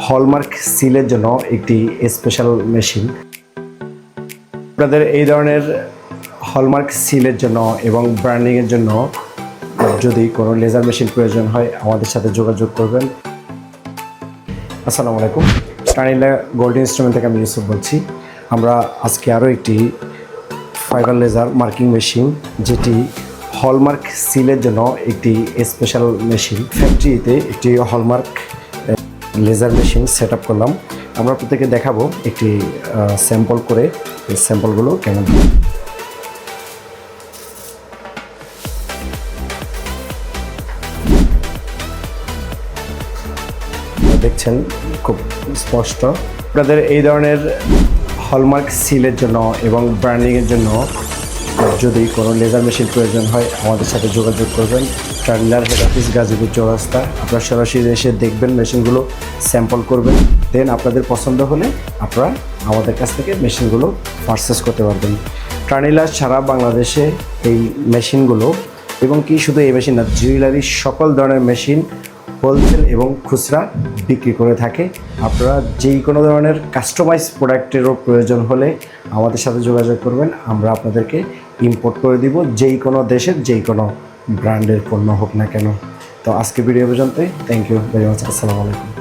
Hallmark সিলের জন্য একটি স্পেশাল মেশিন। আপনাদের এই ধরনের হলমার্ক সিলের জন্য এবং ব্র্যান্ডিংয়ের জন্য যদি কোনো লেজার মেশিন প্রয়োজন হয় আমাদের সাথে যোগাযোগ করবেন। আসসালামু আলাইকুম, টানিলা গোল্ড ইনস্ট্রুমেন্ট থেকে আমি ইউসুফ বলছি। আমরা আজকে আরও একটি ফাইবার লেজার মার্কিং মেশিন, যেটি হলমার্ক সিলের জন্য একটি স্পেশাল মেশিন, ফ্যাক্টরিতে একটি hallmark laser machine set up করলাম। আমরা প্রত্যেকে দেখাবো একটি স্যাম্পল করে, এই স্যাম্পলগুলো কেমন। দেখছেন খুব স্পষ্ট। আপনাদের এই ধরনের হলমার্ক সিলের জন্য এবং ব্র্যান্ডিংয়ের জন্য যদি কোনো লেজার মেশিন প্রয়োজন হয় আমাদের সাথে যোগাযোগ করবেন। টার্মিনাল হেড অফিস, গাজীপুর চৌরাস্তা। আপনারা সরাসরি এসে দেখবেন, মেশিনগুলো স্যাম্পল করবেন, দেন আপনাদের পছন্দ হলে আপনারা আমাদের কাছ থেকে মেশিনগুলো পারচেস করতে পারবেন। টার্নিলার সারা বাংলাদেশে এই মেশিনগুলো, এবং কি শুধু এই মেশিন না, জুয়েলারির সকল ধরনের মেশিন হোলসেল এবং খুচরা বিক্রি করে থাকে। আপনারা যেই কোনো ধরনের কাস্টমাইজ প্রোডাক্টেরও প্রয়োজন হলে আমাদের সাথে যোগাযোগ করবেন, আমরা আপনাদেরকে ইম্পোর্ট করে দিব, যেই কোনো দেশের যেই কোনো ব্র্যান্ডের পণ্য হোক না কেন। তো আজকে ভিডিও পর্যন্তই। Thank you very much. আসসালামু আলাইকুম।